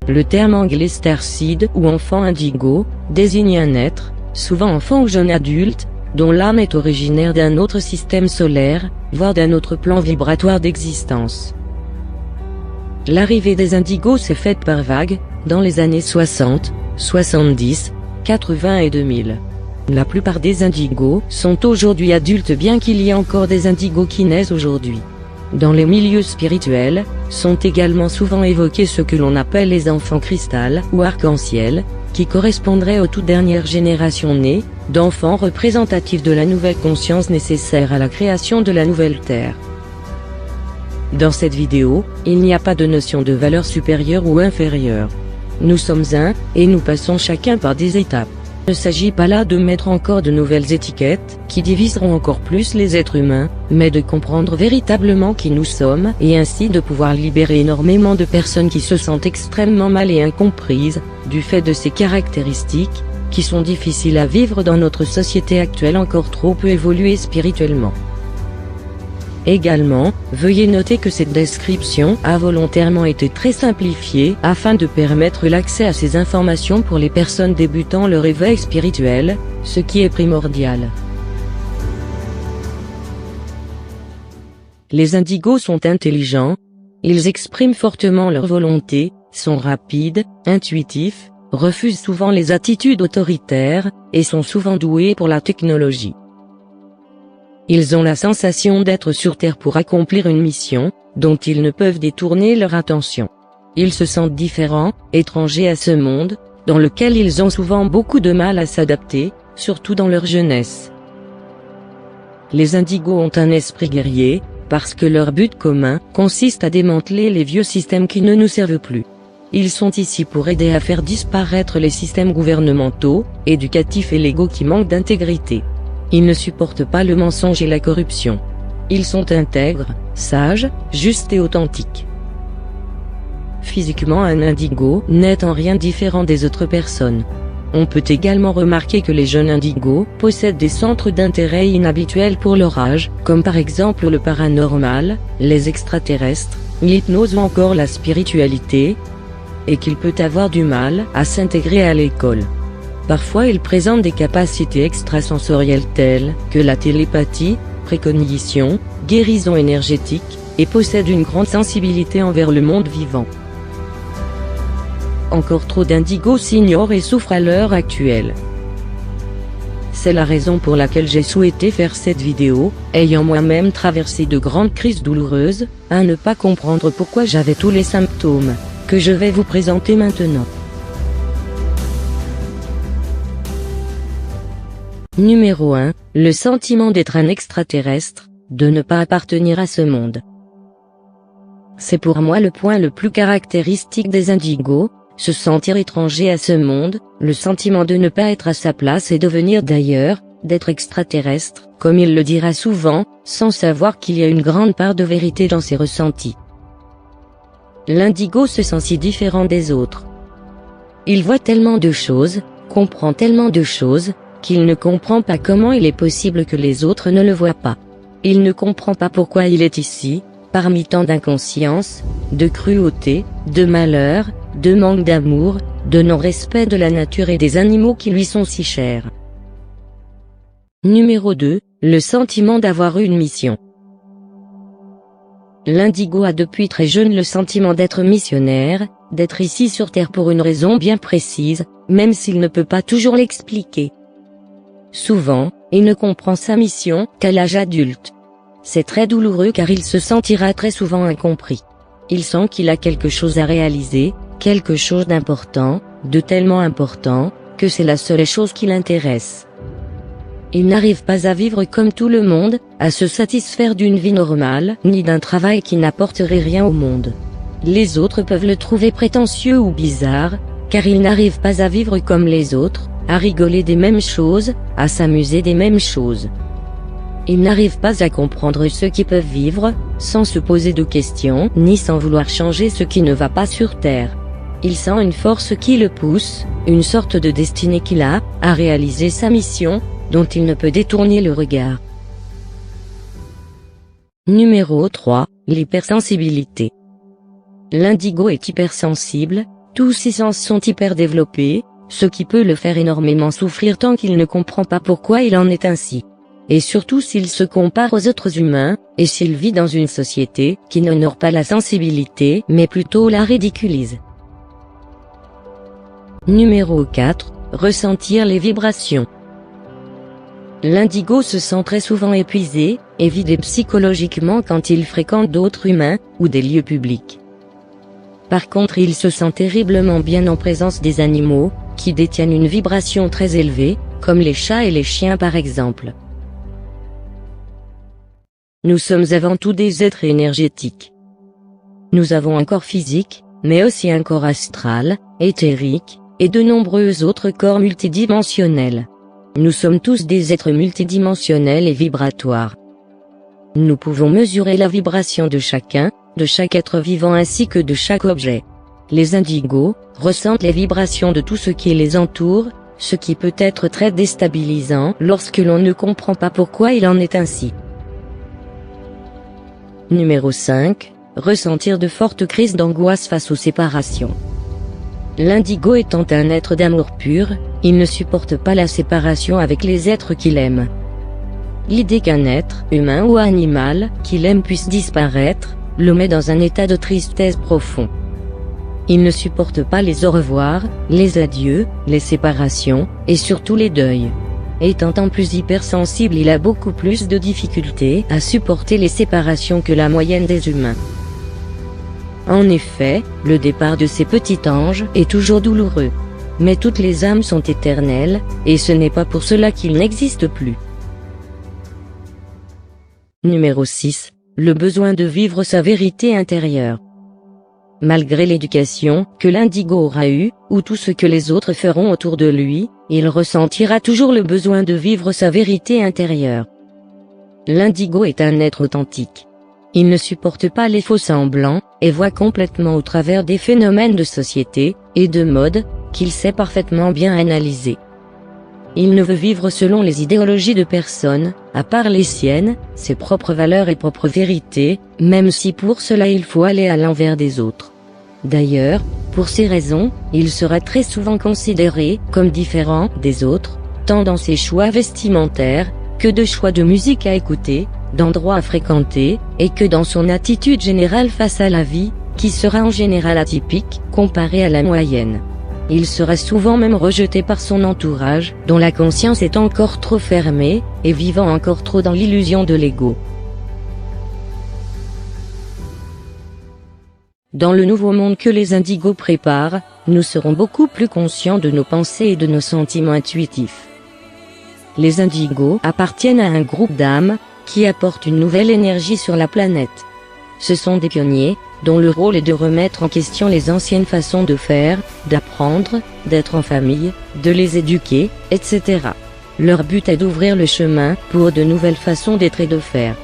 Le terme anglais starseed ou enfant indigo désigne un être, souvent enfant ou jeune adulte, dont l'âme est originaire d'un autre système solaire, voire d'un autre plan vibratoire d'existence. L'arrivée des indigos s'est faite par vagues, dans les années 60, 70, 80 et 2000. La plupart des indigos sont aujourd'hui adultes bien qu'il y ait encore des indigos qui naissent aujourd'hui. Dans les milieux spirituels, sont également souvent évoqués ce que l'on appelle les enfants cristal ou arc-en-ciel, qui correspondraient aux toutes dernières générations nées, d'enfants représentatifs de la nouvelle conscience nécessaire à la création de la nouvelle Terre. Dans cette vidéo, il n'y a pas de notion de valeur supérieure ou inférieure. Nous sommes un, et nous passons chacun par des étapes. Il ne s'agit pas là de mettre encore de nouvelles étiquettes, qui diviseront encore plus les êtres humains, mais de comprendre véritablement qui nous sommes, et ainsi de pouvoir libérer énormément de personnes qui se sentent extrêmement mal et incomprises, du fait de ces caractéristiques, qui sont difficiles à vivre dans notre société actuelle encore trop peu évoluée spirituellement. Également, veuillez noter que cette description a volontairement été très simplifiée afin de permettre l'accès à ces informations pour les personnes débutant leur éveil spirituel, ce qui est primordial. Les indigos sont intelligents, ils expriment fortement leur volonté, sont rapides, intuitifs, refusent souvent les attitudes autoritaires, et sont souvent doués pour la technologie. Ils ont la sensation d'être sur Terre pour accomplir une mission, dont ils ne peuvent détourner leur attention. Ils se sentent différents, étrangers à ce monde, dans lequel ils ont souvent beaucoup de mal à s'adapter, surtout dans leur jeunesse. Les indigos ont un esprit guerrier, parce que leur but commun consiste à démanteler les vieux systèmes qui ne nous servent plus. Ils sont ici pour aider à faire disparaître les systèmes gouvernementaux, éducatifs et légaux qui manquent d'intégrité. Ils ne supportent pas le mensonge et la corruption. Ils sont intègres, sages, justes et authentiques. Physiquement, un indigo n'est en rien différent des autres personnes. On peut également remarquer que les jeunes indigos possèdent des centres d'intérêt inhabituels pour leur âge, comme par exemple le paranormal, les extraterrestres, l'hypnose ou encore la spiritualité, et qu'il peut avoir du mal à s'intégrer à l'école. Parfois ils présentent des capacités extrasensorielles telles que la télépathie, précognition, guérison énergétique, et possèdent une grande sensibilité envers le monde vivant. Encore trop d'indigos s'ignorent et souffrent à l'heure actuelle. C'est la raison pour laquelle j'ai souhaité faire cette vidéo, ayant moi-même traversé de grandes crises douloureuses, à ne pas comprendre pourquoi j'avais tous les symptômes, que je vais vous présenter maintenant. Numéro 1, le sentiment d'être un extraterrestre, de ne pas appartenir à ce monde. C'est pour moi le point le plus caractéristique des indigos, se sentir étranger à ce monde, le sentiment de ne pas être à sa place et de venir d'ailleurs, d'être extraterrestre, comme il le dira souvent, sans savoir qu'il y a une grande part de vérité dans ses ressentis. L'indigo se sent si différent des autres. Il voit tellement de choses, comprend tellement de choses, qu'il ne comprend pas comment il est possible que les autres ne le voient pas. Il ne comprend pas pourquoi il est ici, parmi tant d'inconscience, de cruauté, de malheur, de manque d'amour, de non-respect de la nature et des animaux qui lui sont si chers. Numéro 2, le sentiment d'avoir eu une mission. L'indigo a depuis très jeune le sentiment d'être missionnaire, d'être ici sur Terre pour une raison bien précise, même s'il ne peut pas toujours l'expliquer. Souvent, il ne comprend sa mission qu'à l'âge adulte. C'est très douloureux car il se sentira très souvent incompris. Il sent qu'il a quelque chose à réaliser, quelque chose d'important, de tellement important, que c'est la seule chose qui l'intéresse. Il n'arrive pas à vivre comme tout le monde, à se satisfaire d'une vie normale, ni d'un travail qui n'apporterait rien au monde. Les autres peuvent le trouver prétentieux ou bizarre, car il n'arrive pas à vivre comme les autres, à rigoler des mêmes choses, à s'amuser des mêmes choses. Il n'arrive pas à comprendre ceux qui peuvent vivre, sans se poser de questions, ni sans vouloir changer ce qui ne va pas sur Terre. Il sent une force qui le pousse, une sorte de destinée qu'il a, à réaliser sa mission, dont il ne peut détourner le regard. Numéro 3, l'hypersensibilité. L'indigo est hypersensible, tous ses sens sont hyper développés, ce qui peut le faire énormément souffrir tant qu'il ne comprend pas pourquoi il en est ainsi. Et surtout s'il se compare aux autres humains, et s'il vit dans une société qui n'honore pas la sensibilité mais plutôt la ridiculise. Numéro 4, ressentir les vibrations. L'indigo se sent très souvent épuisé et vidé psychologiquement quand il fréquente d'autres humains ou des lieux publics. Par contre, il se sent terriblement bien en présence des animaux, qui détiennent une vibration très élevée, comme les chats et les chiens par exemple. Nous sommes avant tout des êtres énergétiques. Nous avons un corps physique, mais aussi un corps astral, éthérique, et de nombreux autres corps multidimensionnels. Nous sommes tous des êtres multidimensionnels et vibratoires. Nous pouvons mesurer la vibration de chacun, de chaque être vivant ainsi que de chaque objet. Les indigos ressentent les vibrations de tout ce qui les entoure, ce qui peut être très déstabilisant lorsque l'on ne comprend pas pourquoi il en est ainsi. Numéro 5, ressentir de fortes crises d'angoisse face aux séparations. L'indigo étant un être d'amour pur, il ne supporte pas la séparation avec les êtres qu'il aime. L'idée qu'un être, humain ou animal, qu'il aime puisse disparaître, le met dans un état de tristesse profond. Il ne supporte pas les au revoir, les adieux, les séparations, et surtout les deuils. Étant en plus hypersensible, il a beaucoup plus de difficultés à supporter les séparations que la moyenne des humains. En effet, le départ de ces petits anges est toujours douloureux. Mais toutes les âmes sont éternelles, et ce n'est pas pour cela qu'ils n'existent plus. Numéro 6. Le besoin de vivre sa vérité intérieure. Malgré l'éducation que l'indigo aura eue, ou tout ce que les autres feront autour de lui, il ressentira toujours le besoin de vivre sa vérité intérieure. L'indigo est un être authentique. Il ne supporte pas les faux semblants, et voit complètement au travers des phénomènes de société, et de mode, qu'il sait parfaitement bien analyser. Il ne veut vivre selon les idéologies de personne, à part les siennes, ses propres valeurs et propres vérités, même si pour cela il faut aller à l'envers des autres. D'ailleurs, pour ces raisons, il sera très souvent considéré comme différent des autres, tant dans ses choix vestimentaires, que de choix de musique à écouter, d'endroits à fréquenter, et que dans son attitude générale face à la vie, qui sera en général atypique, comparée à la moyenne. Il sera souvent même rejeté par son entourage, dont la conscience est encore trop fermée, et vivant encore trop dans l'illusion de l'ego. Dans le nouveau monde que les indigos préparent, nous serons beaucoup plus conscients de nos pensées et de nos sentiments intuitifs. Les indigos appartiennent à un groupe d'âmes, qui apportent une nouvelle énergie sur la planète. Ce sont des pionniers, dont le rôle est de remettre en question les anciennes façons de faire, d'apprendre, d'être en famille, de les éduquer, etc. Leur but est d'ouvrir le chemin pour de nouvelles façons d'être et de faire.